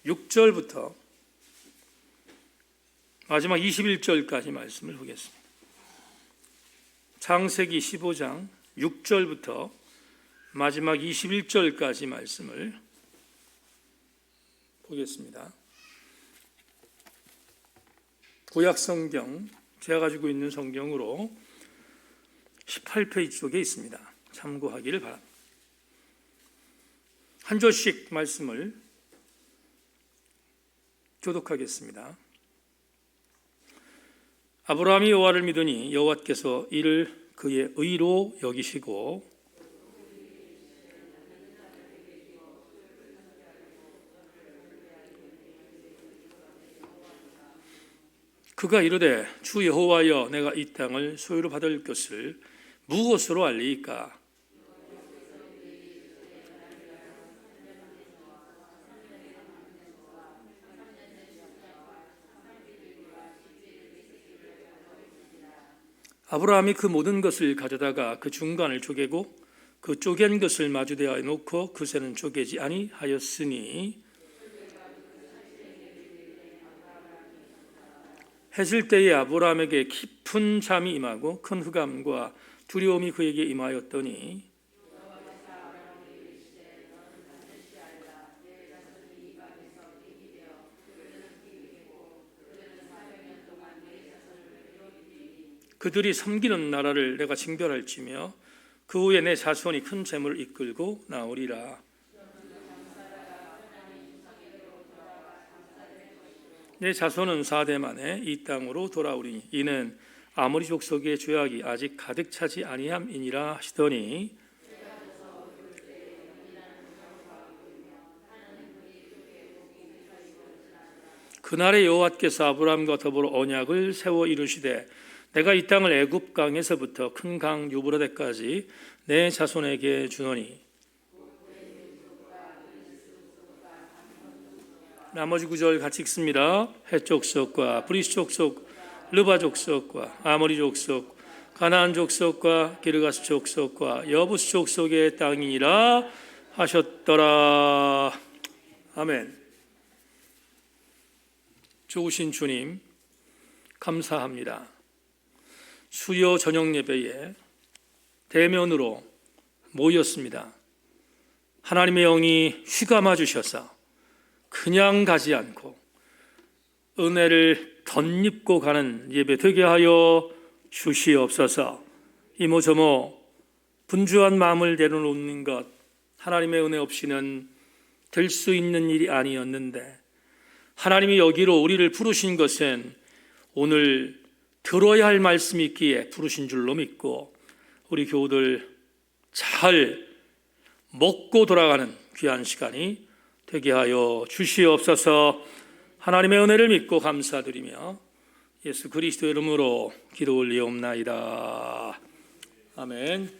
6절부터 마지막 21절까지 말씀을 보겠습니다. 창세기 15장 6절부터 마지막 21절까지 말씀을 보겠습니다. 구약 성경, 제가 가지고 있는 성경으로 18페이지 쪽에 있습니다. 참고하기를 바랍니다. 한 절씩 말씀을 교독하겠습니다. 아브라함이 여호와를 믿으니 여호와께서 이를 그의 의로 여기시고 그가 이르되 주 여호와여 내가 이 땅을 소유로 받을 것을 무엇으로 알리이까? 아브라함이 그 모든 것을 가져다가 그 중간을 쪼개고 그 쪼갠 것을 마주대하여 놓고 그새는 쪼개지 아니하였으니 해질 때에 아브라함에게 깊은 잠이 임하고 큰 흑암과 두려움이 그에게 임하였더니 그들이 섬기는 나라를 내가 징별할지며 그 후에 내 자손이 큰 재물을 이끌고 나오리라. 내 자손은 4대 만에 이 땅으로 돌아오리니 이는 아모리 족속의 죄악이 아직 가득 차지 아니함이니라 하시더니 그날에 여호와께서 아브라함과 더불어 언약을 세워 이루시되 내가 이 땅을 애굽 강에서부터 큰 강 유브라데까지 내 자손에게 주노니 나머지 구절 같이 읽습니다. 헷 족속과 브리스 족속, 르바 족속과 아모리 족속, 가나안 족속과 기르가스 족속과 여부스 족속의 땅이니라 하셨더라. 아멘. 좋으신 주님 감사합니다. 수요 저녁 예배에 대면으로 모였습니다. 하나님의 영이 휘감아 주셔서 그냥 가지 않고 은혜를 덧입고 가는 예배 되게 하여 주시옵소서. 이모저모 분주한 마음을 내려놓는 것 하나님의 은혜 없이는 될 수 있는 일이 아니었는데 하나님이 여기로 우리를 부르신 것은 오늘 들어야 할 말씀이 있기에 부르신 줄로 믿고 우리 교우들 잘 먹고 돌아가는 귀한 시간이 되게 하여 주시옵소서. 하나님의 은혜를 믿고 감사드리며 예수 그리스도의 이름으로 기도 올리옵나이다. 아멘.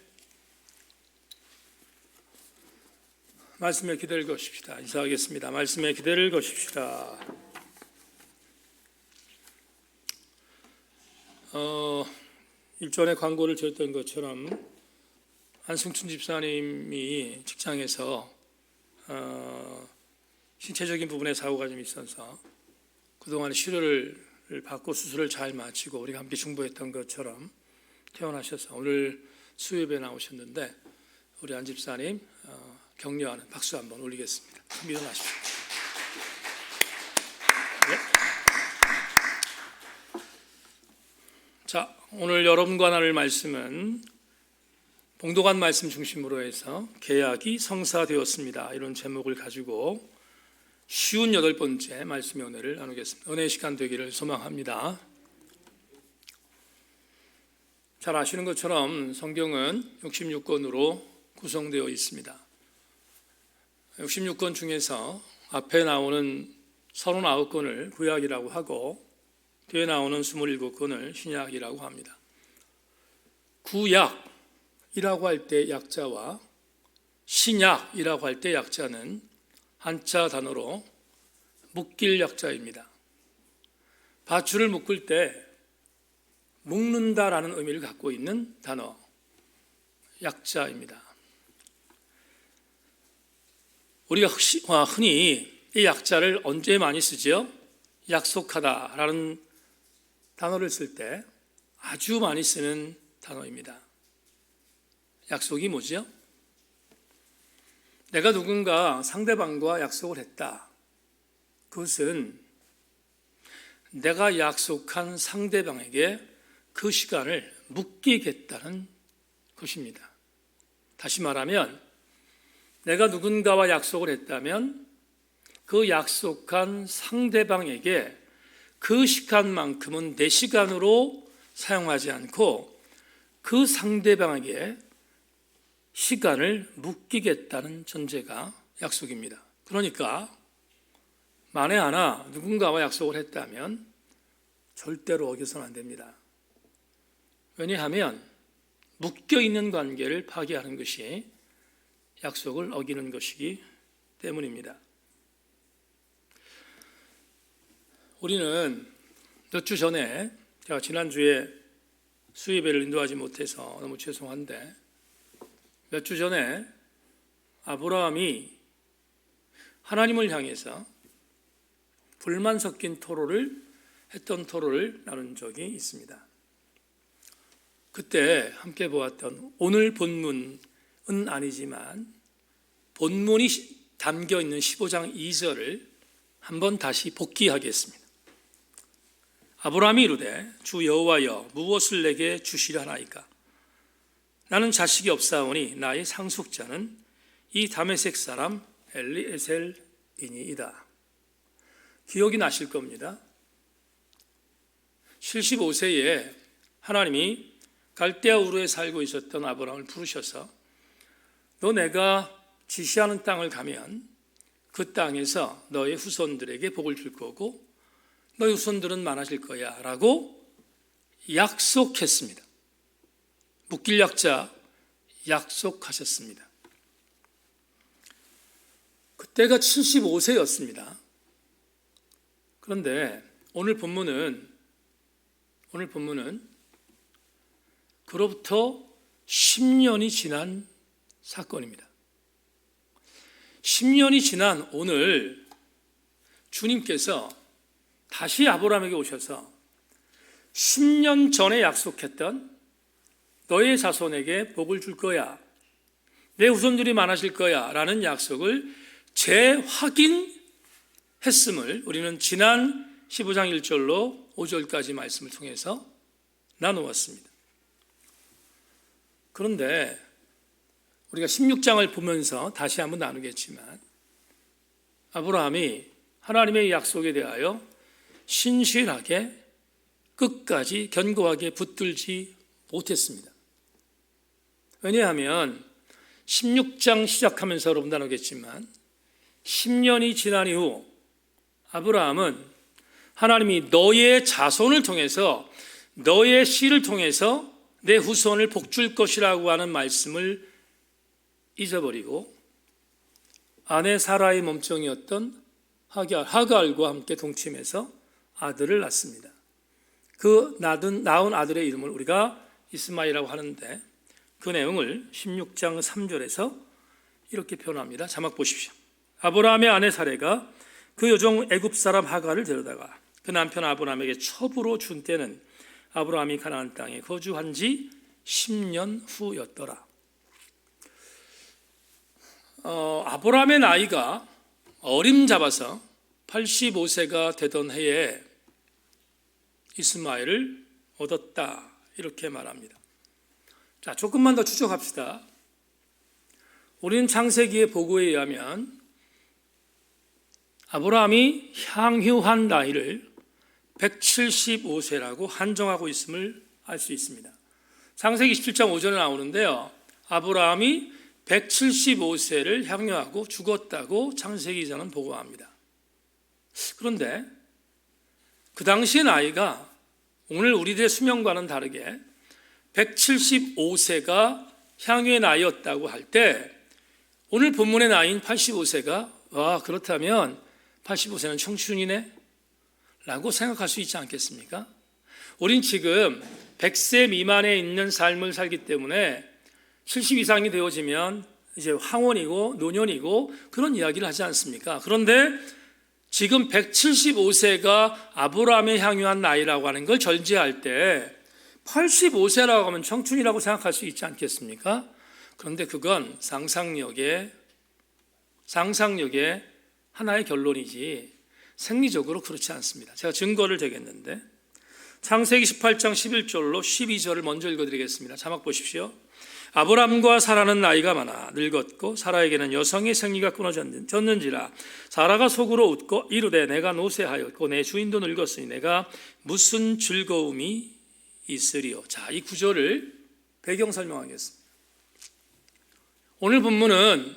말씀에 기대를 거십시다. 인사하겠습니다. 말씀에 기대를 거십시다. 일전에 광고를 드렸던 것처럼 안승춘 집사님이 직장에서 신체적인 부분에 사고가 좀 있어서 그동안 치료를 받고 수술을 잘 마치고 우리가 함께 중보했던 것처럼 퇴원하셔서 오늘 수요예배에 나오셨는데 우리 안 집사님 격려하는 박수 한번 올리겠습니다. 일어나십시오. 네. 자, 오늘 여러분과 나눌 말씀은 봉독한 말씀 중심으로 해서 계약이 성사되었습니다. 이런 제목을 가지고 58번째 말씀의 은혜를 나누겠습니다. 은혜의 시간 되기를 소망합니다. 잘 아시는 것처럼 성경은 66권으로 구성되어 있습니다. 66권 중에서 앞에 나오는 39권을 구약이라고 하고 뒤에 나오는 27권을 신약이라고 합니다. 구약이라고 할 때 약자와 신약이라고 할 때 약자는 한자 단어로 묶일 약자입니다. 밧줄을 묶을 때 묶는다라는 의미를 갖고 있는 단어 약자입니다. 우리가 흔히 이 약자를 언제 많이 쓰죠? 약속하다라는 단어를 쓸 때 아주 많이 쓰는 단어입니다. 약속이 뭐죠? 내가 누군가 상대방과 약속을 했다. 그것은 내가 약속한 상대방에게 그 시간을 묶이겠다는 것입니다. 다시 말하면 내가 누군가와 약속을 했다면 그 약속한 상대방에게 그 시간만큼은 내 시간으로 사용하지 않고 그 상대방에게 시간을 묶이겠다는 전제가 약속입니다. 그러니까 만에 하나 누군가와 약속을 했다면 절대로 어겨서는 안 됩니다. 왜냐하면 묶여있는 관계를 파괴하는 것이 약속을 어기는 것이기 때문입니다. 우리는 몇 주 전에, 제가 지난주에 수요예배를 인도하지 못해서 너무 죄송한데, 몇 주 전에 아브라함이 하나님을 향해서 불만 섞인 토론을 나눈 적이 있습니다. 그때 함께 보았던 오늘 본문은 아니지만 본문이 담겨 있는 15장 2절을 한번 다시 복기하겠습니다. 아브라함이 이르되 주 여호와여 무엇을 내게 주시려 하나이까? 나는 자식이 없사오니 나의 상속자는 이 다메섹 사람 엘리에셀이니이다. 기억이 나실 겁니다. 75세에 하나님이 갈대아 우르에 살고 있었던 아브라함을 부르셔서 너 내가 지시하는 땅을 가면 그 땅에서 너의 후손들에게 복을 줄 거고 너의 후손들은 많아질 거야 라고 약속했습니다. 묶일 약자 약속하셨습니다. 그때가 75세였습니다. 그런데 오늘 본문은 그로부터 10년이 지난 사건입니다. 10년이 지난 오늘 주님께서 다시 아브라함에게 오셔서 10년 전에 약속했던 너의 자손에게 복을 줄 거야, 내 후손들이 많아질 거야 라는 약속을 재확인했음을 우리는 지난 15장 1절로 5절까지 말씀을 통해서 나누었습니다. 그런데 우리가 16장을 보면서 다시 한번 나누겠지만 아브라함이 하나님의 약속에 대하여 신실하게 끝까지 견고하게 붙들지 못했습니다. 왜냐하면 16장 시작하면서 여러분 나누겠지만 10년이 지난 이후 아브라함은 하나님이 너의 자손을 통해서 너의 씨를 통해서 내 후손을 복줄 것이라고 하는 말씀을 잊어버리고 아내 사라의 몸종이었던 하갈과 함께 동침해서 아들을 낳습니다. 그 낳은 아들의 이름을 우리가 이스마엘이라고 하는데 그 내용을 16장 3절에서 이렇게 표현합니다. 자막 보십시오. 아브라함의 아내 사레가 그 여종 애굽 사람 하갈을 데려다가 그 남편 아브라함에게 첩으로 준 때는 아브라함이 가나안 땅에 거주한 지 10년 후였더라. 아브라함의 나이가 어림잡아서 85세가 되던 해에 이스마엘을 얻었다 이렇게 말합니다. 자, 조금만 더 추적합시다. 우리는 창세기의 보고에 의하면 아브라함이 향후한 나이를 175세라고 한정하고 있음을 알 수 있습니다. 창세기 27장 5절에 나오는데요, 아브라함이 175세를 향유하고 죽었다고 창세기 기자는 보고합니다. 그런데 그 당시의 나이가 오늘 우리들의 수명과는 다르게 175세가 향유의 나이였다고 할 때 오늘 본문의 나이인 85세가 그렇다면 85세는 청춘이네 라고 생각할 수 있지 않겠습니까? 우린 지금 100세 미만에 있는 삶을 살기 때문에 70 이상이 되어지면 이제 황혼이고 노년이고 그런 이야기를 하지 않습니까? 그런데 지금 175세가 아브라함의 향유한 나이라고 하는 걸 전제할 때 85세라고 하면 청춘이라고 생각할 수 있지 않겠습니까? 그런데 그건 상상력의 하나의 결론이지 생리적으로 그렇지 않습니다. 제가 증거를 대겠는데 창세기 18장 11절로 12절을 먼저 읽어드리겠습니다. 자막 보십시오. 아브람과 사라는 나이가 많아 늙었고 사라에게는 여성의 생리가 끊어졌는지라 사라가 속으로 웃고 이르되 내가 노쇠하였고 내 주인도 늙었으니 내가 무슨 즐거움이 있으리요. 자, 이 구절을 배경 설명하겠습니다. 오늘 본문은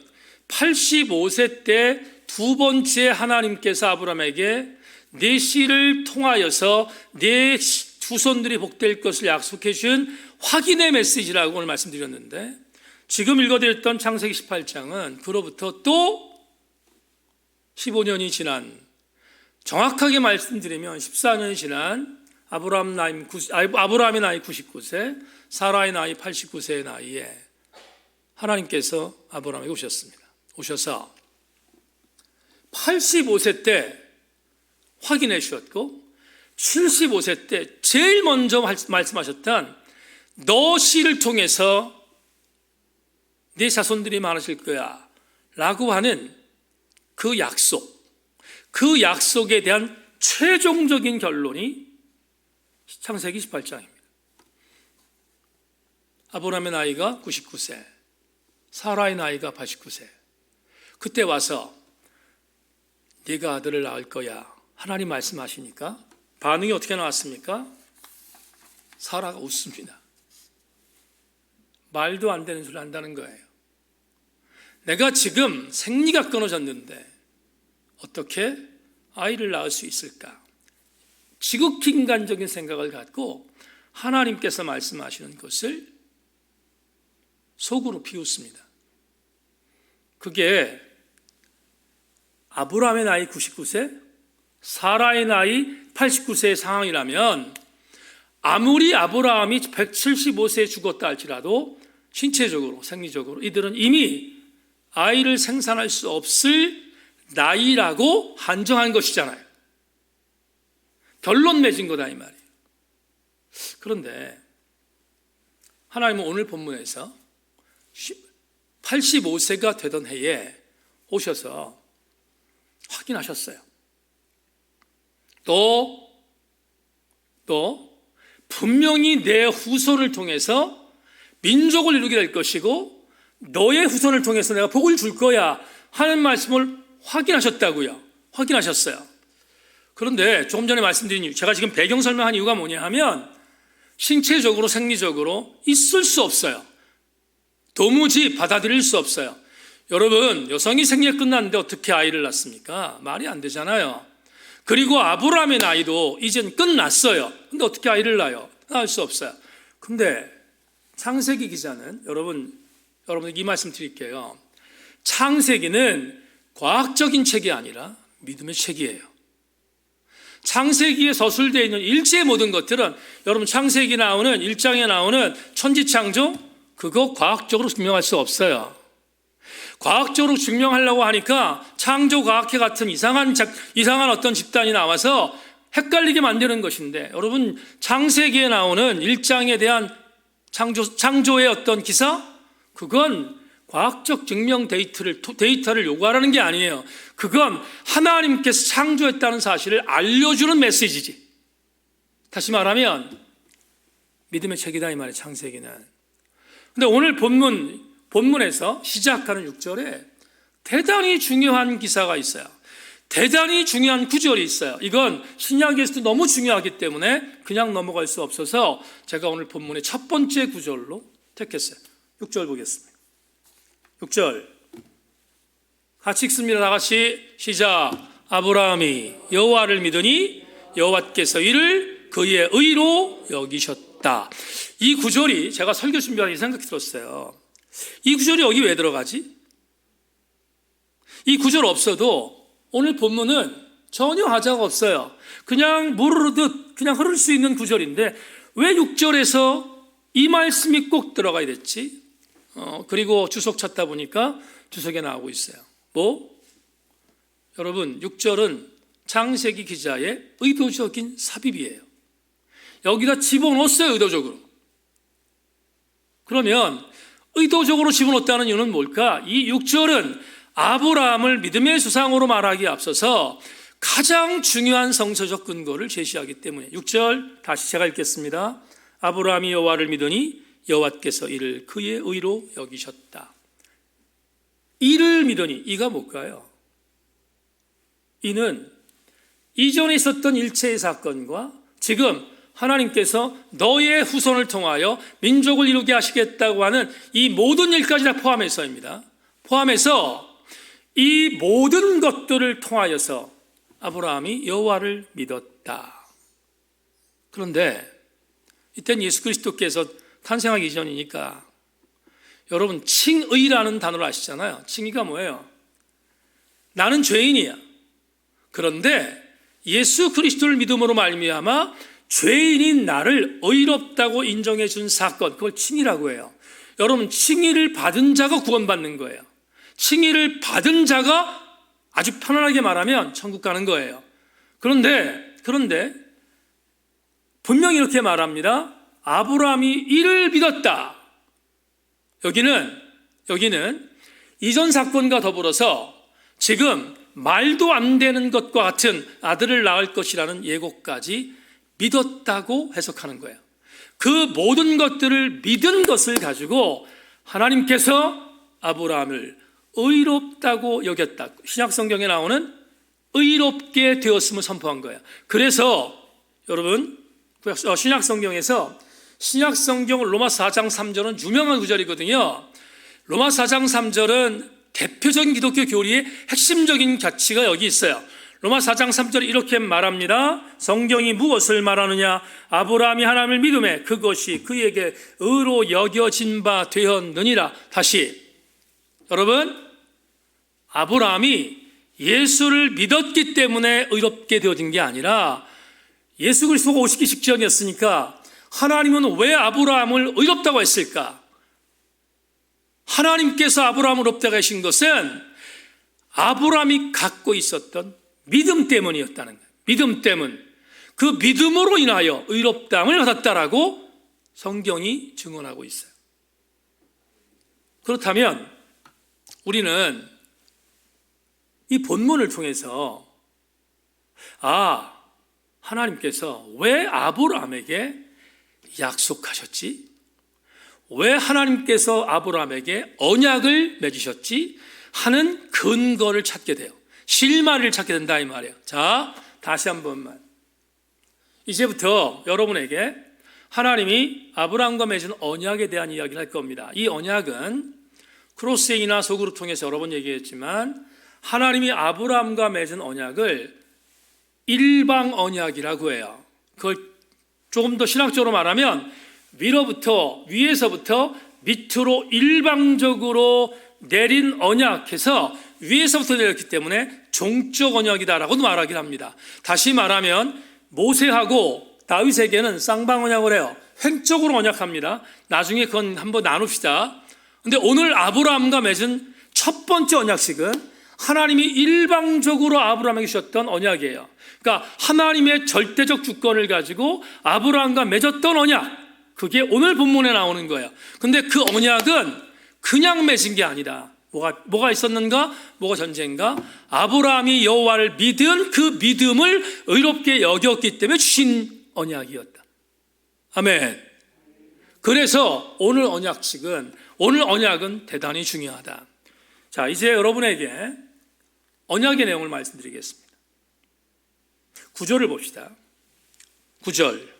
85세 때 두 번째 하나님께서 아브라함에게 네 씨를 통하여서 네 후손들이 복될 것을 약속해 준 확인의 메시지라고 오늘 말씀드렸는데, 지금 읽어드렸던 창세기 18장은 그로부터 또 15년이 지난, 정확하게 말씀드리면 14년이 지난 아브라함의 나이 99세, 사라의 나이 89세의 나이에 하나님께서 아브라함에게 오셨습니다. 오셔서 85세 때 확인해 주셨고 75세 때 제일 먼저 말씀하셨던 너 씨를 통해서 네 자손들이 많아질 거야 라고 하는 그 약속에 대한 최종적인 결론이 창세기 18장입니다. 아브라함의 나이가 99세, 사라의 나이가 89세. 그때 와서 네가 아들을 낳을 거야 하나님 말씀하시니까 반응이 어떻게 나왔습니까? 사라가 웃습니다. 말도 안 되는 소리를 한다는 거예요. 내가 지금 생리가 끊어졌는데 어떻게 아이를 낳을 수 있을까? 지극히 인간적인 생각을 갖고 하나님께서 말씀하시는 것을 속으로 비웃습니다. 그게 아브라함의 나이 99세, 사라의 나이 89세의 상황이라면 아무리 아브라함이 175세에 죽었다 할지라도 신체적으로, 생리적으로 이들은 이미 아이를 생산할 수 없을 나이라고 한정한 것이잖아요. 결론 맺은 거다 이 말이에요. 그런데 하나님은 오늘 본문에서 85세가 되던 해에 오셔서 확인하셨어요. 또 분명히 내 후손을 통해서 민족을 이루게 될 것이고 너의 후손을 통해서 내가 복을 줄 거야 하는 말씀을 확인하셨다고요. 확인하셨어요. 그런데 조금 전에 말씀드린 이유, 제가 지금 배경 설명한 이유가 뭐냐 하면 신체적으로 생리적으로 있을 수 없어요. 도무지 받아들일 수 없어요. 여러분, 여성이 생리가 끝났는데 어떻게 아이를 낳습니까? 말이 안 되잖아요. 그리고 아브라함의 나이도 이젠 끝났어요. 근데 어떻게 아이를 낳아요? 낳을 수 없어요. 근데 창세기 기자는 여러분에게 이 말씀 드릴게요. 창세기는 과학적인 책이 아니라 믿음의 책이에요. 창세기에 서술되어 있는 일체의 모든 것들은 여러분 창세기 나오는 1장에 나오는 천지창조 그거 과학적으로 증명할 수 없어요. 과학적으로 증명하려고 하니까 창조과학회 같은 이상한 어떤 집단이 나와서 헷갈리게 만드는 것인데, 여러분 창세기에 나오는 1장에 대한 창조의 어떤 기사, 그건 과학적 증명 데이터를 요구하라는 게 아니에요. 그건 하나님께서 창조했다는 사실을 알려주는 메시지지. 다시 말하면 믿음의 책이다 이 말이에요. 창세기는. 근데 오늘 본문에서 시작하는 6절에 대단히 중요한 기사가 있어요. 대단히 중요한 구절이 있어요. 이건 신약에서도 너무 중요하기 때문에 그냥 넘어갈 수 없어서 제가 오늘 본문의 첫 번째 구절로 택했어요. 6절 보겠습니다. 6절 같이 읽습니다. 다 같이 시작. 아브라함이 여호와를 믿으니 여호와께서 이를 그의 의로 여기셨다. 이 구절이 제가 설교 준비하는 생각이 들었어요. 이 구절이 여기 왜 들어가지? 이 구절 없어도 오늘 본문은 전혀 하자가 없어요. 그냥 물 흐르듯 그냥 흐를 수 있는 구절인데 왜 6절에서 이 말씀이 꼭 들어가야 됐지? 그리고 주석 찾다 보니까 주석에 나오고 있어요. 여러분 6절은 장세기 기자의 의도적인 삽입이에요. 여기다 집어넣었어요, 의도적으로. 그러면 의도적으로 집어넣었다는 이유는 뭘까? 이 6절은 아브라함을 믿음의 수상으로 말하기에 앞서서 가장 중요한 성서적 근거를 제시하기 때문에 6절 다시 제가 읽겠습니다. 아브라함이 여호와를 믿으니 여호와께서 이를 그의 의로 여기셨다. 이를 믿으니, 이가 뭘까요? 이는 이전에 있었던 일체의 사건과 지금 하나님께서 너의 후손을 통하여 민족을 이루게 하시겠다고 하는 이 모든 일까지 다 포함해서입니다. 포함해서 이 모든 것들을 통하여서 아브라함이 여호와를 믿었다. 그런데 이때는 예수 그리스도께서 탄생하기 이전이니까 여러분 칭의라는 단어를 아시잖아요. 칭의가 뭐예요? 나는 죄인이야. 그런데 예수 그리스도를 믿음으로 말미암아 죄인인 나를 의롭다고 인정해 준 사건, 그걸 칭의라고 해요. 여러분 칭의를 받은 자가 구원받는 거예요. 칭의를 받은 자가 아주 편안하게 말하면 천국 가는 거예요. 그런데 분명히 이렇게 말합니다. 아브라함이 이를 믿었다. 여기는 이전 사건과 더불어서 지금 말도 안 되는 것과 같은 아들을 낳을 것이라는 예고까지 믿었다고 해석하는 거예요. 그 모든 것들을 믿은 것을 가지고 하나님께서 아브라함을 의롭다고 여겼다. 신약 성경에 나오는 의롭게 되었음을 선포한 거예요. 그래서 여러분 신약 성경에서 신약 성경 로마서 4장 3절은 유명한 구절이거든요. 로마서 4장 3절은 대표적인 기독교 교리의 핵심적인 가치가 여기 있어요. 로마서 4장 3절에 이렇게 말합니다. 성경이 무엇을 말하느냐? 아브라함이 하나님을 믿음에 그것이 그에게 의로 여겨진 바 되었느니라. 다시 여러분, 아브라함이 예수를 믿었기 때문에 의롭게 되어진 게 아니라 예수 그리스도가 오시기 직전이었으니까 하나님은 왜 아브라함을 의롭다고 했을까? 하나님께서 아브라함을 의롭다고 하신 것은 아브라함이 갖고 있었던 믿음 때문이었다는 거예요. 믿음 때문. 그 믿음으로 인하여 의롭다함을 받았다라고 성경이 증언하고 있어요. 그렇다면 우리는 이 본문을 통해서 하나님께서 왜 아브라함에게 약속하셨지? 왜 하나님께서 아브라함에게 언약을 맺으셨지? 하는 근거를 찾게 돼요. 실마리를 찾게 된다 이 말이에요. 자, 다시 한 번만. 이제부터 여러분에게 하나님이 아브라함과 맺은 언약에 대한 이야기를 할 겁니다. 이 언약은 크로스웨이나 소그룹 통해서 여러 번 얘기했지만 하나님이 아브라함과 맺은 언약을 일방 언약이라고 해요. 그걸 조금 더 신학적으로 말하면 위에서부터 밑으로 일방적으로 내린 언약해서 위에서부터 내렸기 때문에 종적 언약이다라고도 말하긴 합니다. 다시 말하면 모세하고 다윗에게는 쌍방 언약을 해요. 횡적으로 언약합니다. 나중에 그건 한번 나눕시다. 근데 오늘 아브라함과 맺은 첫 번째 언약식은 하나님이 일방적으로 아브라함에게 주셨던 언약이에요. 그러니까 하나님의 절대적 주권을 가지고 아브라함과 맺었던 언약, 그게 오늘 본문에 나오는 거예요. 근데 그 언약은 그냥 맺은 게 아니다. 뭐가 있었는가? 뭐가 전제인가? 아브라함이 여호와를 믿은 그 믿음을 의롭게 여겼기 때문에 주신 언약이었다. 아멘. 그래서 오늘 언약은 대단히 중요하다. 자, 이제 여러분에게 언약의 내용을 말씀드리겠습니다. 9절을 봅시다. 9절부터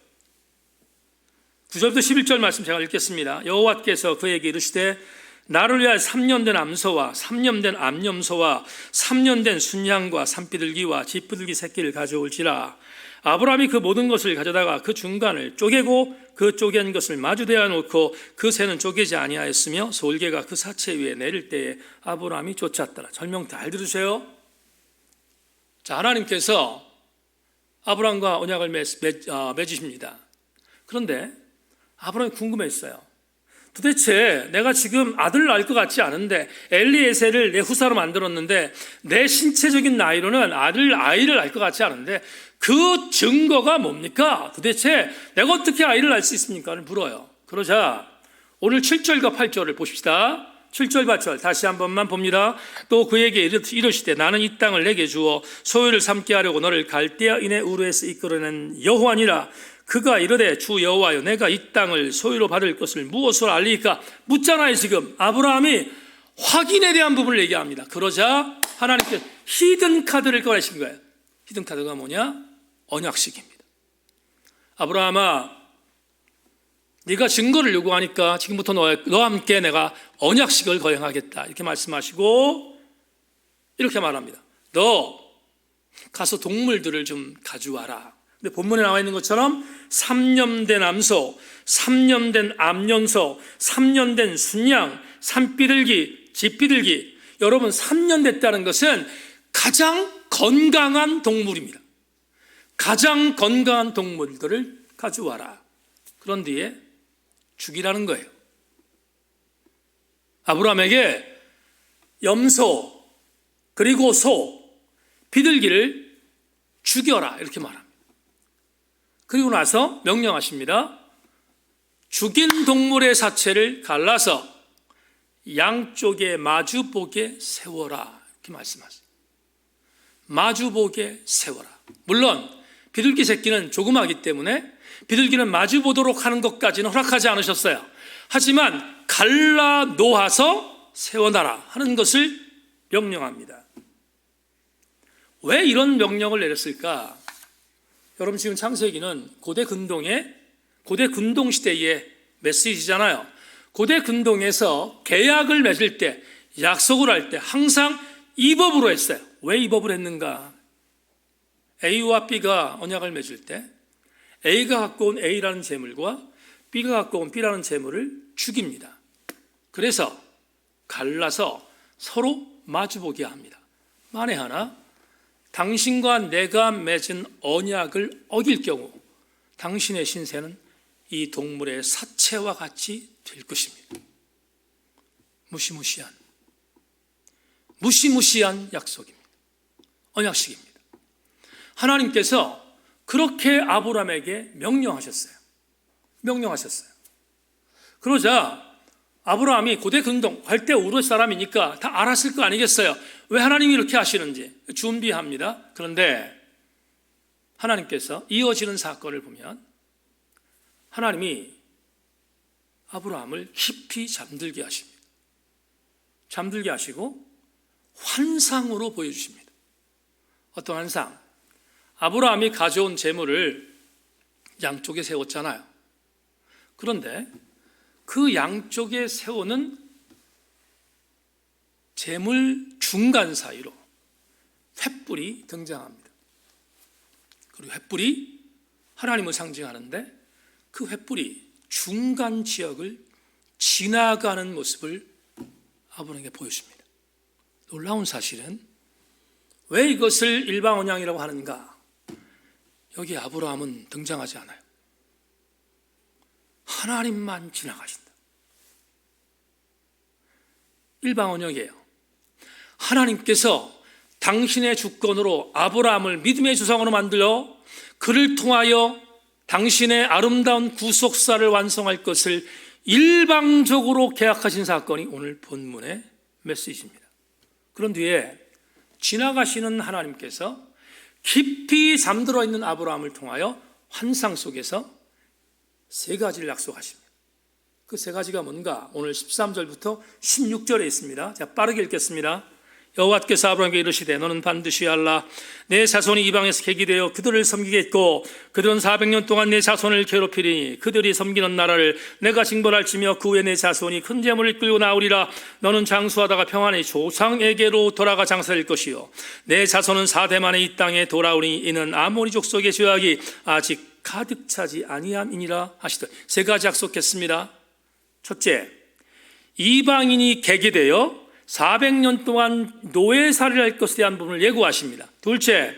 11절 말씀 제가 읽겠습니다. 여호와께서 그에게 이르시되 나를 위하여 3년 된 암소와 3년 된 암염소와 3년 된 순양과 산비둘기와 쥐비둘기 새끼를 가져올지라. 아브라함이 그 모든 것을 가져다가 그 중간을 쪼개고 그 쪼갠 것을 마주대어 놓고 그 새는 쪼개지 아니하였으며 솔개가 그 사체 위에 내릴 때에 아브라함이 쫓았더라. 설명 잘 들으세요. 자, 하나님께서 아브라함과 언약을 맺으십니다. 그런데 아브라함이 궁금했어요. 도대체 내가 지금 아들을 낳을 것 같지 않은데 엘리에셀을 내 후사로 만들었는데 내 신체적인 나이로는 아이를 낳을 것 같지 않은데 그 증거가 뭡니까? 도대체 내가 어떻게 아이를 낳을 수 있습니까? 물어요. 그러자 오늘 7절과 8절을 보십시다. 7절 8절 다시 한 번만 봅니다. 또 그에게 이르시되 나는 이 땅을 내게 주어 소유를 삼게 하려고 너를 갈대아인의 우르에서 이끌어낸 여호와니라. 그가 이르되 주 여호와여 내가 이 땅을 소유로 받을 것을 무엇으로 알리까? 묻잖아요. 지금 아브라함이 확인에 대한 부분을 얘기합니다. 그러자 하나님께서 히든 카드를 꺼내신 거예요. 히든 카드가 뭐냐? 언약식입니다. 아브라함아, 네가 증거를 요구하니까 지금부터 너와 함께 내가 언약식을 거행하겠다 이렇게 말씀하시고 이렇게 말합니다. 너 가서 동물들을 좀 가져와라. 근데 본문에 나와 있는 것처럼 3년 된 암소, 3년 된 암연소, 3년 된 순양, 산비둘기, 집비둘기. 여러분 3년 됐다는 것은 가장 건강한 동물입니다. 가장 건강한 동물들을 가져와라. 그런 뒤에 죽이라는 거예요. 아브라함에게 염소 그리고 소, 비둘기를 죽여라 이렇게 말합니다. 그리고 나서 명령하십니다. 죽인 동물의 사체를 갈라서 양쪽에 마주보게 세워라 이렇게 말씀하세요. 마주보게 세워라. 물론 비둘기 새끼는 조그마하기 때문에 비둘기는 마주보도록 하는 것까지는 허락하지 않으셨어요. 하지만 갈라 놓아서 세워놔라 하는 것을 명령합니다. 왜 이런 명령을 내렸을까? 여러분 지금 창세기는 고대 근동 시대의 메시지잖아요. 고대 근동에서 계약을 맺을 때, 약속을 할 때 항상 이 법으로 했어요. 왜 이 법을 했는가? A와 B가 언약을 맺을 때 A가 갖고 온 A라는 재물과 B가 갖고 온 B라는 재물을 죽입니다. 그래서 갈라서 서로 마주보게 합니다. 만에 하나 당신과 내가 맺은 언약을 어길 경우 당신의 신세는 이 동물의 사체와 같이 될 것입니다. 무시무시한 약속입니다. 언약식입니다. 하나님께서 그렇게 아브라함에게 명령하셨어요. 그러자 아브라함이 고대 근동 갈대 우르 사람이니까 다 알았을 거 아니겠어요? 왜 하나님이 이렇게 하시는지 준비합니다. 그런데 하나님께서 이어지는 사건을 보면 하나님이 아브라함을 깊이 잠들게 하십니다. 잠들게 하시고 환상으로 보여주십니다. 어떤 환상? 아브라함이 가져온 재물을 양쪽에 세웠잖아요. 그런데 그 양쪽에 세우는 재물 중간 사이로 횃불이 등장합니다. 그리고 횃불이 하나님을 상징하는데 그 횃불이 중간 지역을 지나가는 모습을 아브라함에게 보여줍니다. 놀라운 사실은 왜 이것을 일방 언약이라고 하는가? 여기 아브라함은 등장하지 않아요. 하나님만 지나가신다. 일방 언약이에요. 하나님께서 당신의 주권으로 아브라함을 믿음의 조상으로 만들어 그를 통하여 당신의 아름다운 구속사를 완성할 것을 일방적으로 계약하신 사건이 오늘 본문의 메시지입니다. 그런 뒤에 지나가시는 하나님께서 깊이 잠들어 있는 아브라함을 통하여 환상 속에서 세 가지를 약속하십니다. 그 세 가지가 뭔가? 오늘 13절부터 16절에 있습니다. 자, 빠르게 읽겠습니다. 여호와께서 아브라함에게 이르시되 너는 반드시 알라. 내 자손이 이방에서 객이 되어 그들을 섬기겠고 그들은 400년 동안 내 자손을 괴롭히리니 그들이 섬기는 나라를 내가 징벌할지며 그 후에 내 자손이 큰 재물을 끌고 나오리라. 너는 장수하다가 평안히 조상에게로 돌아가 장사할 것이요 내 자손은 4대 만에 이 땅에 돌아오니 이는 아모리 족속의 죄악이 아직 가득 차지 아니함이니라 하시더니 세 가지 약속했습니다. 첫째, 이방인이 객이 되어 400년 동안 노예살이를 할 것에 대한 부분을 예고하십니다. 둘째,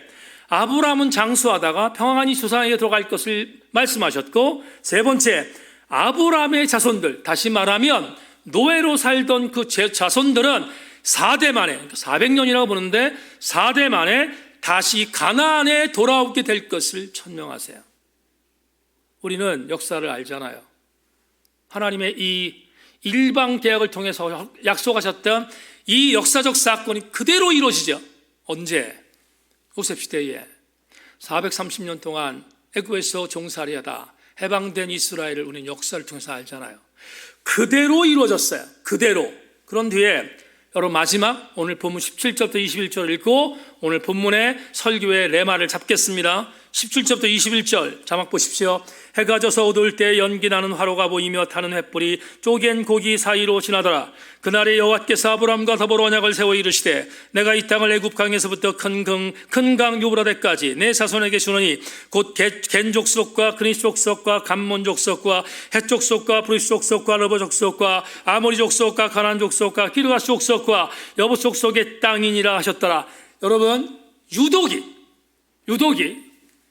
아브라함은 장수하다가 평안히 조상에게 들어갈 것을 말씀하셨고, 세 번째, 아브라함의 자손들, 다시 말하면 노예로 살던 그 자손들은 4대 만에, 400년이라고 보는데 4대 만에 다시 가나안에 돌아오게 될 것을 천명하세요. 우리는 역사를 알잖아요. 하나님의 이 일방 계약을 통해서 약속하셨던 이 역사적 사건이 그대로 이루어지죠. 언제? 요셉 시대에 430년 동안 애굽에서 종살이하다 해방된 이스라엘을 우리는 역사를 통해서 알잖아요. 그대로 이루어졌어요. 그대로. 그런 뒤에 여러분 마지막 오늘 본문 17절부터 21절 읽고 오늘 본문의 설교의 레마를 잡겠습니다. 17절부터 21절 자막 보십시오. 해가 져서 어두울 때 연기 나는 화로가 보이며 타는 횃불이 쪼갠 고기 사이로 지나더라. 그날에 여호와께서 아브람과 더불어 언약을 세워 이르시되 내가 이 땅을 애굽 강에서부터 큰 강 유브라데까지 내 자손에게 주노니 곧 겐 족속과 그니스 족속과 감몬 족속과 헷 족속과 브리스 족속과 러버 족속과 아모리 족속과 가나안 족속과 기르가스 족속과 여부 족속의 땅이니라 하셨더라. 여러분 유독이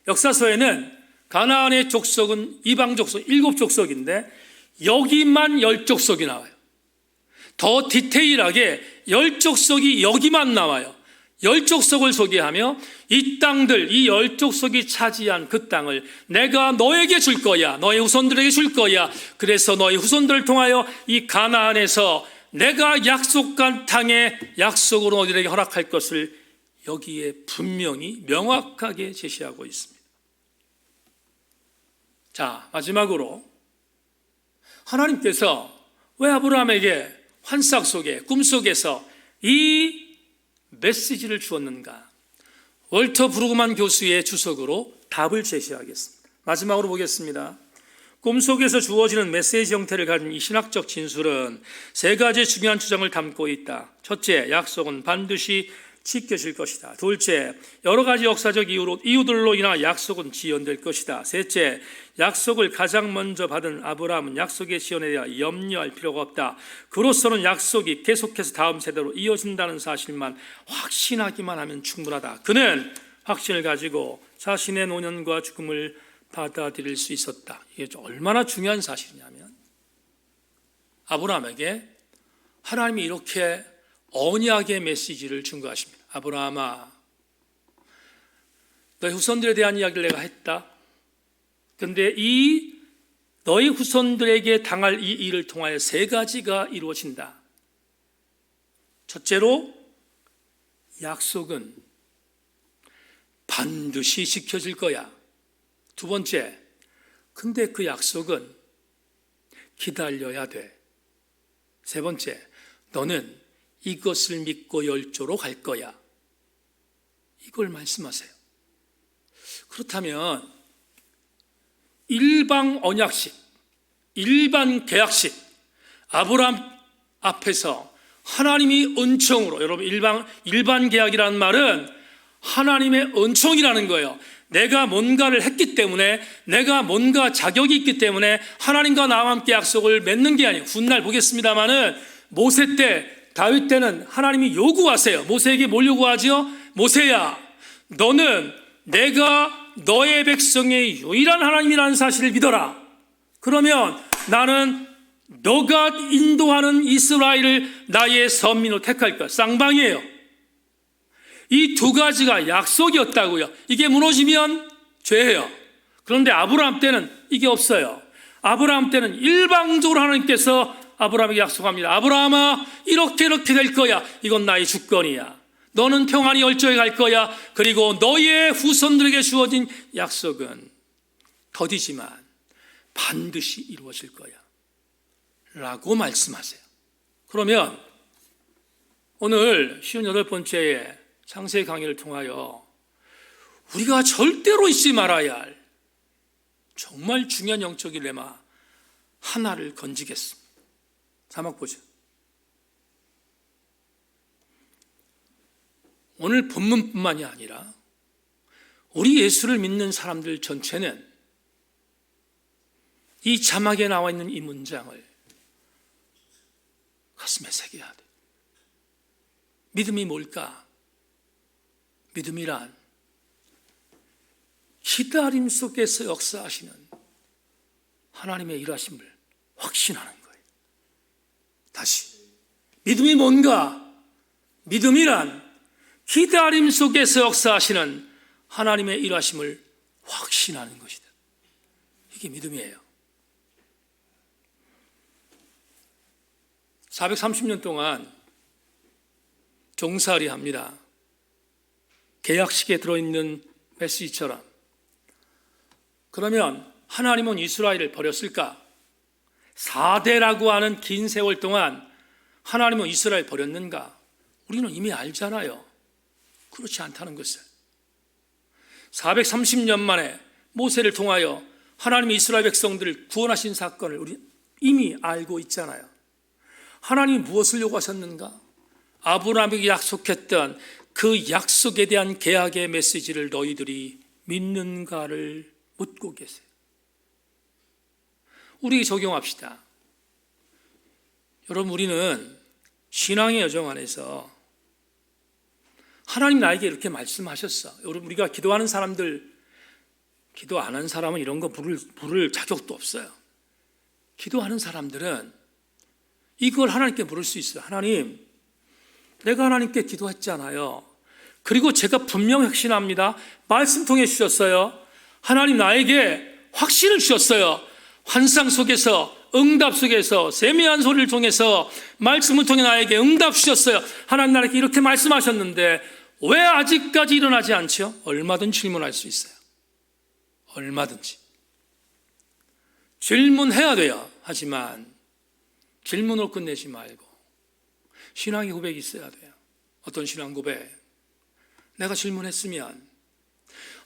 역사서에는 가나안의 족속은 이방 족속 7족속인데 여기만 10족속이 나와요. 더 디테일하게 10족속이 여기만 나와요. 10족속을 소개하며 이 땅들, 이 10족속이 차지한 그 땅을 내가 너에게 줄 거야. 너의 후손들에게 줄 거야. 그래서 너의 후손들을 통하여 이 가나안에서 내가 약속한 땅의 약속으로 너희들에게 허락할 것을 여기에 분명히 명확하게 제시하고 있습니다. 자, 마지막으로 하나님께서 왜 아브라함에게 환상 속에 꿈속에서 이 메시지를 주었는가? 월터 브루그만 교수의 주석으로 답을 제시하겠습니다. 마지막으로 보겠습니다. 꿈속에서 주어지는 메시지 형태를 가진 이 신학적 진술은 세 가지 중요한 주장을 담고 있다. 첫째, 약속은 반드시 지켜질 것이다. 둘째, 여러 가지 역사적 이유들로 인한 약속은 지연될 것이다. 셋째, 약속을 가장 먼저 받은 아브라함은 약속의 지연에 대해 염려할 필요가 없다. 그로서는 약속이 계속해서 다음 세대로 이어진다는 사실만 확신하기만 하면 충분하다. 그는 확신을 가지고 자신의 노년과 죽음을 받아들일 수 있었다. 이게 얼마나 중요한 사실이냐면 아브라함에게 하나님이 이렇게 언약의 메시지를 준 것입니다. 아브라함아, 너희 후손들에 대한 이야기를 내가 했다. 그런데 이 너희 후손들에게 당할 이 일을 통하여 세 가지가 이루어진다. 첫째로, 약속은 반드시 지켜질 거야. 두 번째, 근데 그 약속은 기다려야 돼. 세 번째, 너는 이것을 믿고 열조로 갈 거야. 이걸 말씀하세요. 그렇다면 일방 언약식, 일반 계약식, 아브라함 앞에서 하나님이 은총으로, 여러분 일반 계약이라는 말은 하나님의 은총이라는 거예요. 내가 뭔가를 했기 때문에, 내가 뭔가 자격이 있기 때문에 하나님과 나와 함께 약속을 맺는 게 아니에요. 훗날 보겠습니다마는 모세 때, 다윗 때는 하나님이 요구하세요. 모세에게 뭘 요구하죠? 모세야, 너는 내가 너의 백성의 유일한 하나님이라는 사실을 믿어라. 그러면 나는 너가 인도하는 이스라엘을 나의 선민으로 택할 거야. 쌍방이에요. 이 두 가지가 약속이었다고요. 이게 무너지면 죄예요. 그런데 아브라함 때는 이게 없어요. 아브라함 때는 일방적으로 하나님께서 아브라함에게 약속합니다. 아브라함아, 이렇게 될 거야. 이건 나의 주권이야. 너는 평안히 열조에 갈 거야. 그리고 너의 후손들에게 주어진 약속은 더디지만 반드시 이루어질 거야 라고 말씀하세요. 그러면 오늘 58번째의 창세기 강의를 통하여 우리가 절대로 잊지 말아야 할 정말 중요한 영적인 레마 하나를 건지겠습니다. 자막 보죠. 오늘 본문뿐만이 아니라 우리 예수를 믿는 사람들 전체는 이 자막에 나와 있는 이 문장을 가슴에 새겨야 돼. 믿음이 뭘까? 믿음이란 기다림 속에서 역사하시는 하나님의 일하심을 확신하는 거예요. 다시, 믿음이 뭔가? 믿음이란 기다림 속에서 역사하시는 하나님의 일하심을 확신하는 것이다. 이게 믿음이에요. 430년 동안 종살이 합니다. 계약식에 들어있는 메시지처럼. 그러면 하나님은 이스라엘을 버렸을까? 4대라고 하는 긴 세월 동안 하나님은 이스라엘 버렸는가? 우리는 이미 알잖아요. 그렇지 않다는 것을. 430년 만에 모세를 통하여 하나님이 이스라엘 백성들을 구원하신 사건을 우리 이미 알고 있잖아요. 하나님이 무엇을 요구하셨는가? 아브라함에게 약속했던 그 약속에 대한 계약의 메시지를 너희들이 믿는가를 묻고 계세요. 우리 적용합시다. 여러분, 우리는 신앙의 여정 안에서 하나님 나에게 이렇게 말씀하셨어. 여러분, 우리가 기도하는 사람들, 기도 안 한 사람은 이런 거 부를 자격도 없어요. 기도하는 사람들은 이걸 하나님께 물을 수 있어요. 하나님, 내가 하나님께 기도했잖아요. 그리고 제가 분명 확신합니다. 말씀 통해 주셨어요. 하나님 나에게 확신을 주셨어요. 환상 속에서, 응답 속에서, 세미한 소리를 통해서 말씀을 통해 나에게 응답 주셨어요. 하나님 나에게 이렇게 말씀하셨는데 왜 아직까지 일어나지 않죠? 얼마든지 질문할 수 있어요. 얼마든지 질문해야 돼요. 하지만 질문으로 끝내지 말고 신앙의 고백이 있어야 돼요. 어떤 신앙 고백? 내가 질문했으면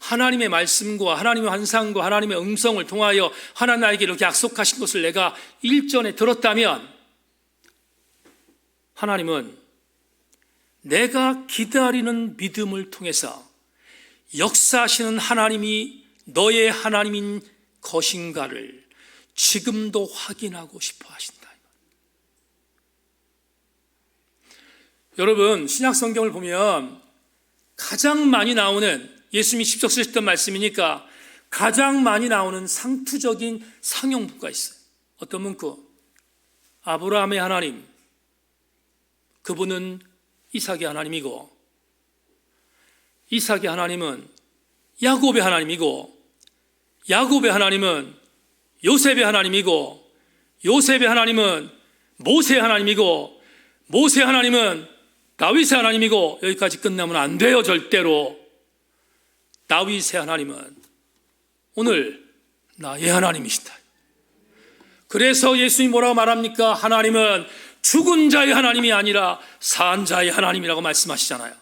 하나님의 말씀과 하나님의 환상과 하나님의 음성을 통하여 하나님 나에게 이렇게 약속하신 것을 내가 일전에 들었다면 하나님은 내가 기다리는 믿음을 통해서 역사하시는 하나님이 너의 하나님인 것인가를 지금도 확인하고 싶어 하신다. 여러분, 신약 성경을 보면 가장 많이 나오는, 예수님이 직접 쓰셨던 말씀이니까 가장 많이 나오는 상투적인 상용구가 있어요. 어떤 문구? 아브라함의 하나님, 그분은 이삭의 하나님이고, 이삭의 하나님은 야곱의 하나님이고, 야곱의 하나님은 요셉의 하나님이고, 요셉의 하나님은 모세의 하나님이고, 모세의 하나님은 다윗의 하나님이고, 여기까지 끝나면 안 돼요. 절대로. 다윗의 하나님은 오늘 나의 하나님이시다. 그래서 예수님이 뭐라고 말합니까? 하나님은 죽은 자의 하나님이 아니라 산 자의 하나님이라고 말씀하시잖아요.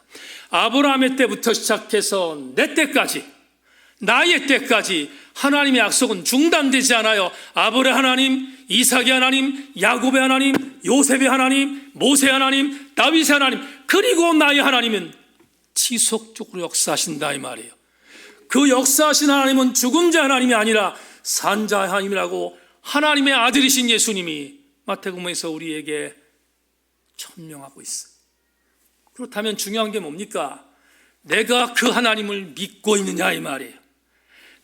아브라함의 때부터 시작해서 내 때까지, 나의 때까지 하나님의 약속은 중단되지 않아요. 아브라함의 하나님, 이삭의 하나님, 야곱의 하나님, 요셉의 하나님, 모세의 하나님, 다윗의 하나님, 그리고 나의 하나님은 지속적으로 역사하신다 이 말이에요. 그 역사하신 하나님은 죽은 자 하나님이 아니라 산 자 하나님이라고 하나님의 아들이신 예수님이 마태복음에서 우리에게 천명하고 있어요. 그렇다면 중요한 게 뭡니까? 내가 그 하나님을 믿고 있느냐 이 말이에요.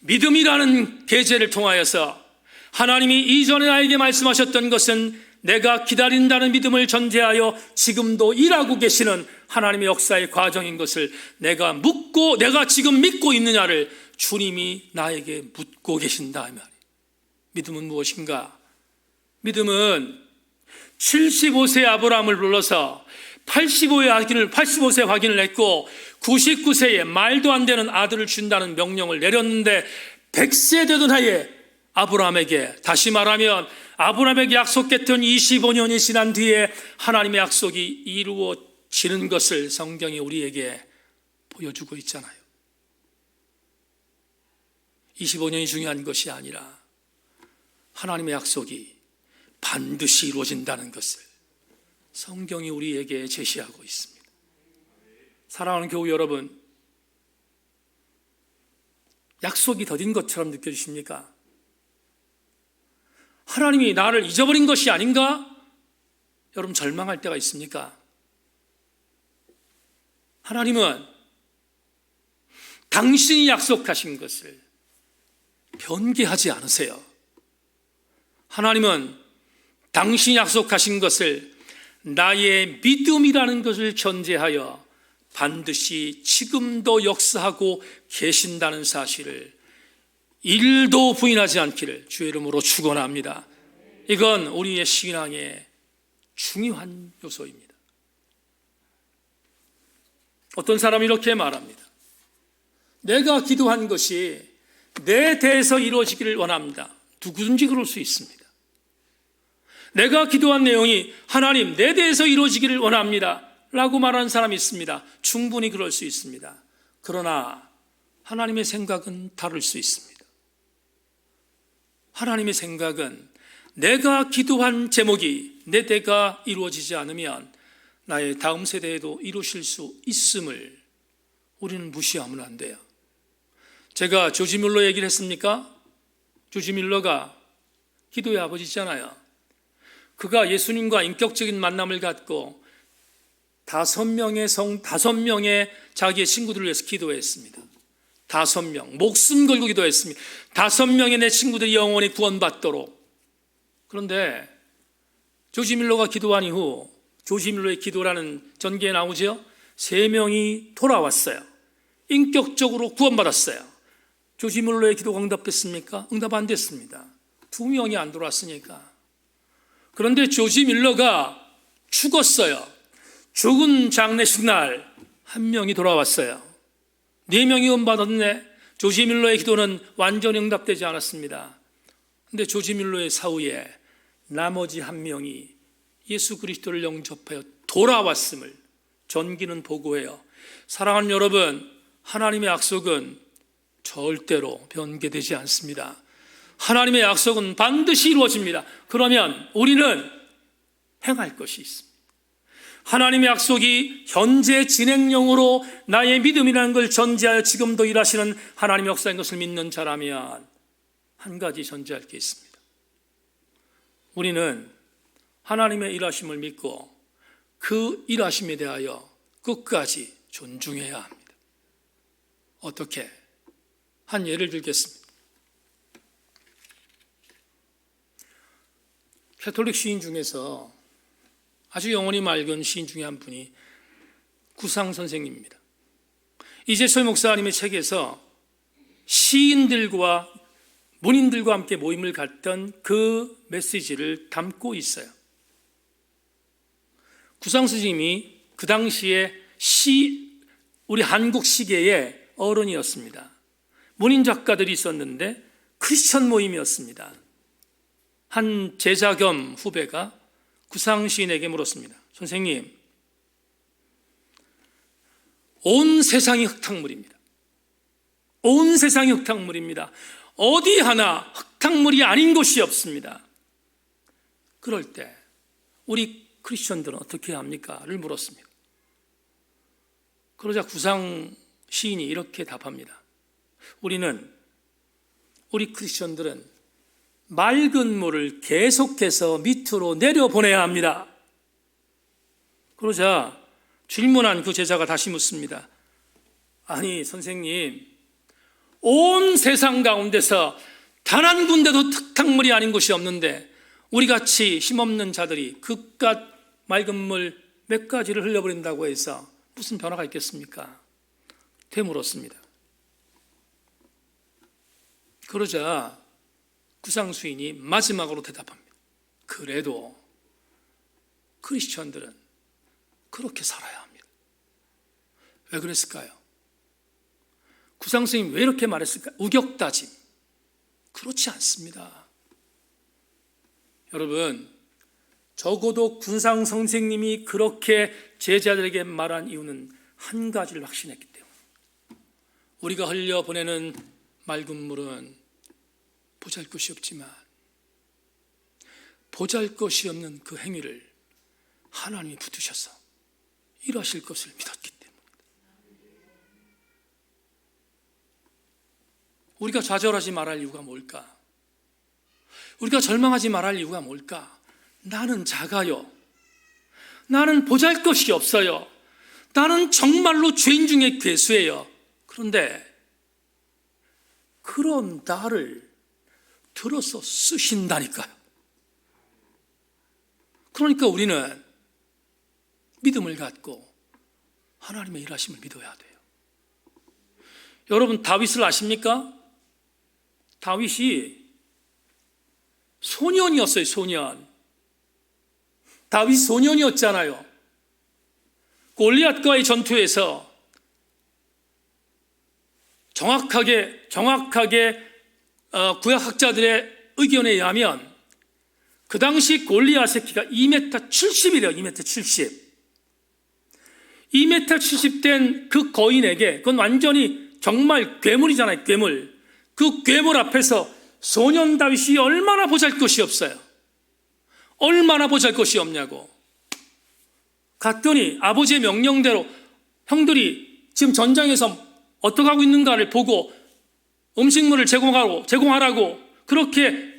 믿음이라는 계제를 통하여서 하나님이 이전에 나에게 말씀하셨던 것은 내가 기다린다는 믿음을 전제하여 지금도 일하고 계시는 하나님의 역사의 과정인 것을 내가 지금 믿고 있느냐를 주님이 나에게 묻고 계신다 이 말이에요. 믿음은 무엇인가? 믿음은 75세 아브라함을 불러서 85세 확인을 했고 99세에 말도 안 되는 아들을 준다는 명령을 내렸는데 100세 되던 해에 아브라함에게, 다시 말하면 아브라함에게 약속했던 25년이 지난 뒤에 하나님의 약속이 이루어지는 것을 성경이 우리에게 보여주고 있잖아요. 25년이 중요한 것이 아니라 하나님의 약속이 반드시 이루어진다는 것을 성경이 우리에게 제시하고 있습니다. 사랑하는 교우 여러분, 약속이 더딘 것처럼 느껴지십니까? 하나님이 나를 잊어버린 것이 아닌가? 여러분 절망할 때가 있습니까? 하나님은 당신이 약속하신 것을 변개하지 않으세요. 하나님은 당신이 약속하신 것을 나의 믿음이라는 것을 전제하여 반드시 지금도 역사하고 계신다는 사실을 일도 부인하지 않기를 주의 이름으로 축원합니다. 이건 우리의 신앙의 중요한 요소입니다. 어떤 사람이 이렇게 말합니다. 내가 기도한 것이 내 대해서 이루어지기를 원합니다. 누구든지 그럴 수 있습니다. 내가 기도한 내용이 하나님 내 대해서 이루어지기를 원합니다 라고 말하는 사람이 있습니다. 충분히 그럴 수 있습니다. 그러나 하나님의 생각은 다를 수 있습니다. 하나님의 생각은 내가 기도한 제목이 내 때가 이루어지지 않으면 나의 다음 세대에도 이루실 수 있음을 우리는 무시하면 안 돼요. 제가 조지 뮬러 얘기를 했습니까? 조지 뮬러가 기도의 아버지잖아요. 그가 예수님과 인격적인 만남을 갖고 5명의 자기의 친구들을 위해서 기도했습니다. 5명, 목숨 걸고 기도했습니다. 5명의 내 친구들이 영원히 구원받도록. 그런데 조지 뮬러가 기도한 이후 조지 뮬러의 기도라는 전기에 나오죠. 3명이 돌아왔어요. 인격적으로 구원받았어요. 조지 뮬러의 기도가 응답됐습니까? 응답 안 됐습니다. 2명이 안 돌아왔으니까. 그런데 조지 뮬러가 죽었어요. 죽은 장례식 날 1명이 돌아왔어요. 4명이 구원받았네. 조지 뮬러의 기도는 완전히 응답되지 않았습니다. 그런데 조지 뮬러의 사후에 나머지 1명이 예수 그리스도를 영접하여 돌아왔음을 전기는 보고해요. 사랑하는 여러분, 하나님의 약속은 절대로 변개되지 않습니다. 하나님의 약속은 반드시 이루어집니다. 그러면 우리는 행할 것이 있습니다. 하나님의 약속이 현재 진행형으로 나의 믿음이라는 걸 전제하여 지금도 일하시는 하나님의 역사인 것을 믿는 자라면 한 가지 전제할 게 있습니다. 우리는 하나님의 일하심을 믿고 그 일하심에 대하여 끝까지 존중해야 합니다. 어떻게? 한 예를 들겠습니다. 캐톨릭 시인 중에서 아주 영혼이 맑은 시인 중에 한 분이 구상 선생님입니다. 이재철 목사님의 책에서 시인들과 문인들과 함께 모임을 갖던 그 메시지를 담고 있어요. 구상 선생님이 그 당시에 우리 한국 시계의 어른이었습니다. 문인 작가들이 있었는데 크리스천 모임이었습니다. 한 제자 겸 후배가 구상 시인에게 물었습니다. 선생님, 온 세상이 흙탕물입니다. 온 세상이 흙탕물입니다. 어디 하나 흙탕물이 아닌 곳이 없습니다. 그럴 때 우리 크리스천들은 어떻게 해야 합니까? 를 물었습니다. 그러자 구상 시인이 이렇게 답합니다. 우리 크리스천들은 맑은 물을 계속해서 밑으로 내려보내야 합니다. 그러자 질문한 그 제자가 다시 묻습니다. 아니 선생님, 온 세상 가운데서 단 한 군데도 흙탕물이 아닌 곳이 없는데 우리같이 힘없는 자들이 그깟 맑은 물 몇 가지를 흘려버린다고 해서 무슨 변화가 있겠습니까? 되물었습니다. 그러자 구상수인이 마지막으로 대답합니다. 그래도 크리스천들은 그렇게 살아야 합니다. 왜 그랬을까요? 구상수인이 왜 이렇게 말했을까요? 우격다짐. 그렇지 않습니다. 여러분, 적어도 군상 선생님이 그렇게 제자들에게 말한 이유는 한 가지를 확신했기 때문에 우리가 흘려보내는 맑은 물은 보잘것이 없지만 보잘것이 없는 그 행위를 하나님이 붙드셔서 일하실 것을 믿었기 때문입니다. 우리가 좌절하지 말할 이유가 뭘까? 우리가 절망하지 말할 이유가 뭘까? 나는 작아요. 나는 보잘것이 없어요. 나는 정말로 죄인 중에 괴수예요. 그런데 그런 나를 들어서 쓰신다니까요. 그러니까 우리는 믿음을 갖고 하나님의 일하심을 믿어야 돼요. 여러분 다윗을 아십니까? 다윗이 소년이었어요. 소년. 다윗 소년이었잖아요. 골리앗과의 전투에서 정확하게 구약학자들의 의견에 의하면 그 당시 골리앗의 키가 2m 70이래요. 2m 70. 2m 70 된 그 거인에게, 그건 완전히 정말 괴물이잖아요. 괴물. 그 괴물 앞에서 소년 다윗이 얼마나 보잘것이 없어요. 얼마나 보잘것이 없냐고. 갔더니 아버지의 명령대로 형들이 지금 전장에서 어떻게 하고 있는가를 보고 음식물을 제공하라고 그렇게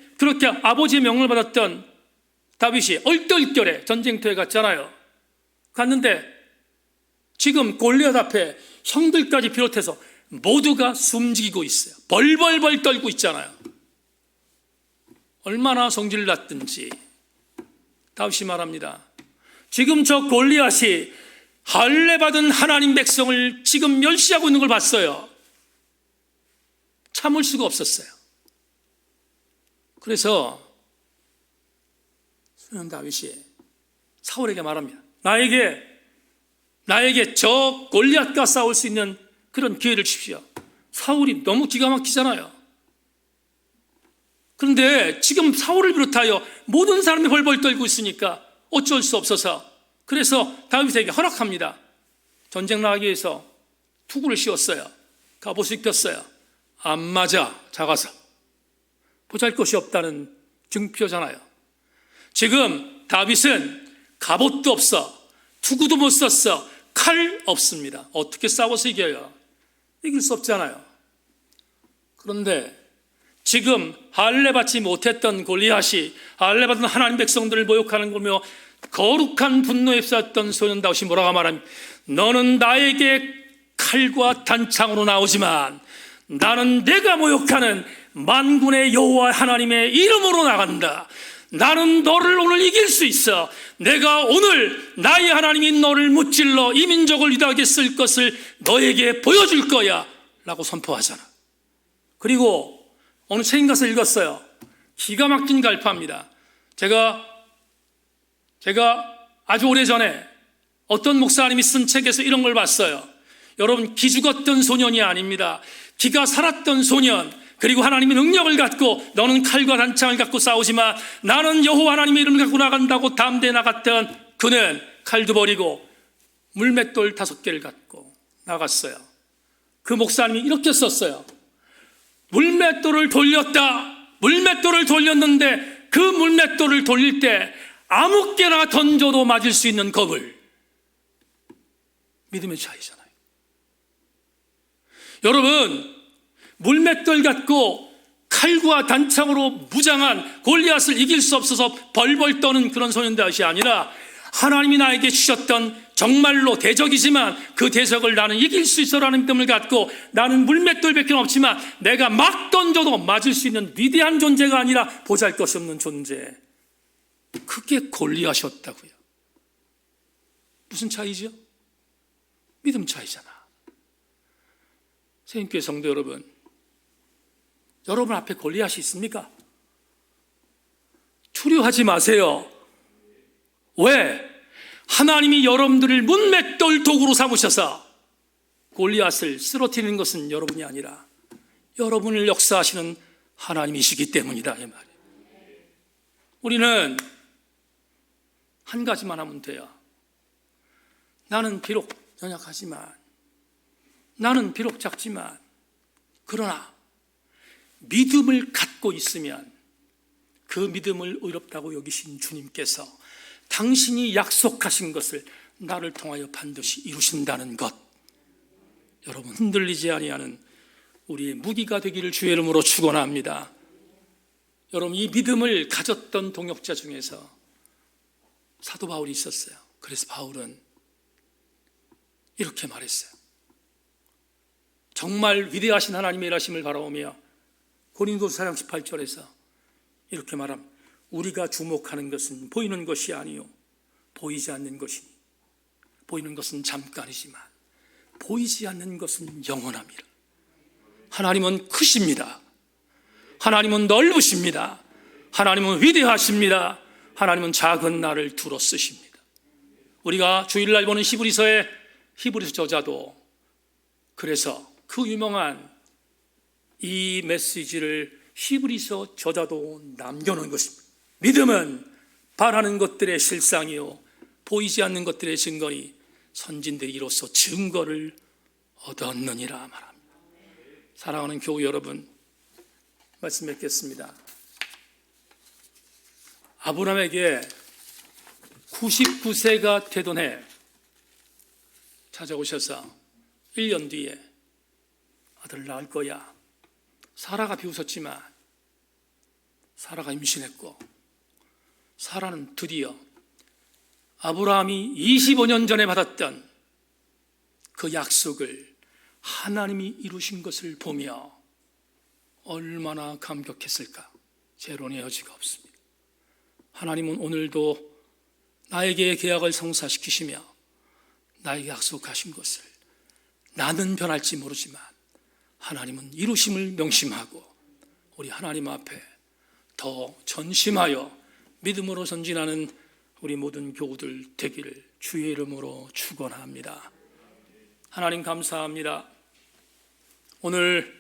아버지의 명령을 받았던 다윗이 얼떨결에 전쟁터에 갔잖아요. 갔는데 지금 골리앗 앞에 형들까지 비롯해서 모두가 숨지고 있어요. 벌벌벌 떨고 있잖아요. 얼마나 성질을 났든지. 다윗이 말합니다. 지금 저 골리앗이 할례받은 하나님 백성을 지금 멸시하고 있는 걸 봤어요. 참을 수가 없었어요. 그래서 소년 다윗이 사울에게 말합니다. 나에게 저 골리앗과 싸울 수 있는 그런 기회를 주십시오. 사울이 너무 기가 막히잖아요. 그런데 지금 사울을 비롯하여 모든 사람이 벌벌 떨고 있으니까 어쩔 수 없어서 그래서 다윗에게 허락합니다. 전쟁 나가기 위해서 투구를 씌웠어요. 갑옷을 입혔어요. 안 맞아. 작아서 보잘것이 없다는 증표잖아요. 지금 다윗은 갑옷도 없어, 투구도 못 썼어, 칼 없습니다. 어떻게 싸워서 이겨요? 이길 수 없잖아요. 그런데 지금 할례받지 못했던 골리앗이 할례받은 하나님 백성들을 모욕하는 거며 거룩한 분노에 휩싸였던 소년 다윗이 뭐라고 말합니까? 너는 나에게 칼과 단창으로 나오지만 나는 내가 모욕하는 만군의 여호와 하나님의 이름으로 나간다. 나는 너를 오늘 이길 수 있어. 내가 오늘 나의 하나님이 너를 무찔러 이 민족을 위대하게 쓸 것을 너에게 보여줄 거야 라고 선포하잖아. 그리고 어느 책임 가서 읽었어요. 기가 막힌 갈파입니다. 제가 아주 오래전에 어떤 목사님이 쓴 책에서 이런 걸 봤어요. 여러분, 기죽었던 소년이 아닙니다. 기가 살았던 소년, 그리고 하나님의 능력을 갖고 너는 칼과 단창을 갖고 싸우지만 나는 여호와 하나님의 이름을 갖고 나간다고 담대에 나갔던 그는 칼도 버리고 물맷돌 5개를 갖고 나갔어요. 그 목사님이 이렇게 썼어요. 물맷돌을 돌렸는데 그 물맷돌을 돌릴 때 아무개나 던져도 맞을 수 있는 겁을. 믿음의 차이잖아요. 여러분, 물맷돌 갖고 칼과 단창으로 무장한 골리앗을 이길 수 없어서 벌벌 떠는 그런 소년 다윗이 아니라 하나님이 나에게 주셨던 정말로 대적이지만 그 대적을 나는 이길 수 있어라는 믿음을 갖고 나는 물맷돌밖에 없지만 내가 막 던져도 맞을 수 있는 위대한 존재가 아니라 보잘것없는 존재. 그게 골리앗이었다고요. 무슨 차이죠? 믿음 차이잖아. 세인교회 성도 여러분, 여러분 앞에 골리앗이 있습니까? 두려워하지 마세요. 왜? 하나님이 여러분들을 문맷돌 도구로 삼으셔서 골리앗을 쓰러뜨리는 것은 여러분이 아니라 여러분을 역사하시는 하나님이시기 때문이다, 이 말이에요. 우리는 한 가지만 하면 돼요. 나는 비록 연약하지만, 나는 비록 작지만, 그러나 믿음을 갖고 있으면 그 믿음을 의롭다고 여기신 주님께서 당신이 약속하신 것을 나를 통하여 반드시 이루신다는 것, 여러분 흔들리지 아니하는 우리의 무기가 되기를 주의 이름으로 축원합니다. 여러분, 이 믿음을 가졌던 동역자 중에서 사도 바울이 있었어요. 그래서 바울은 이렇게 말했어요. 정말 위대하신 하나님의 일하심을 바라보며 고린도서 4장 18절에서 이렇게 말합니다. 우리가 주목하는 것은 보이는 것이 아니요 보이지 않는 것이니 보이는 것은 잠깐이지만 보이지 않는 것은 영원합니다. 하나님은 크십니다. 하나님은 넓으십니다. 하나님은 위대하십니다. 하나님은 작은 나를 두루 쓰십니다. 우리가 주일날 보는 히브리서의 히브리서 저자도 그래서 그 유명한 이 메시지를 히브리서 저자도 남겨놓은 것입니다. 믿음은 바라는 것들의 실상이요 보이지 않는 것들의 증거니 선진들이 이로써 증거를 얻었느니라 말합니다. 사랑하는 교우 여러분, 말씀 맺겠습니다. 아브라함에게 99세가 되던 해 찾아오셔서 1년 뒤에 아들을 낳을 거야. 사라가 비웃었지만 사라가 임신했고 사라는 드디어 아브라함이 25년 전에 받았던 그 약속을 하나님이 이루신 것을 보며 얼마나 감격했을까. 재론의 여지가 없습니다. 하나님은 오늘도 나에게 계약을 성사시키시며 나에게 약속하신 것을 나는 변할지 모르지만 하나님은 이루심을 명심하고 우리 하나님 앞에 더 전심하여 믿음으로 전진하는 우리 모든 교우들 되기를 주의 이름으로 축원합니다. 하나님 감사합니다. 오늘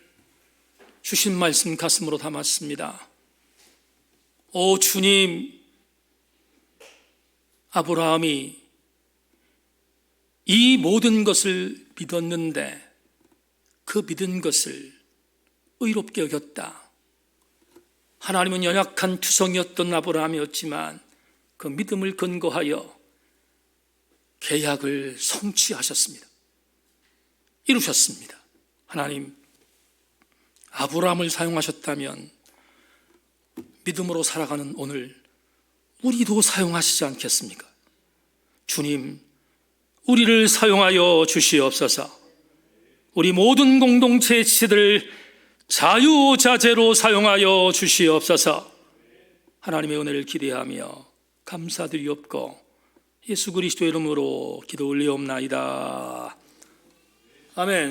주신 말씀 가슴으로 담았습니다. 오 주님, 아브라함이 이 모든 것을 믿었는데 그 믿은 것을 의롭게 여겼다. 하나님은 연약한 투성이었던 아브라함이었지만 그 믿음을 근거하여 계약을 성취하셨습니다. 이루셨습니다. 하나님, 아브라함을 사용하셨다면 믿음으로 살아가는 오늘 우리도 사용하시지 않겠습니까? 주님, 우리를 사용하여 주시옵소서. 우리 모든 공동체의 지체들을 자유자재로 사용하여 주시옵소서. 하나님의 은혜를 기대하며 감사드리옵고 예수 그리스도의 이름으로 기도 올리옵나이다. 아멘.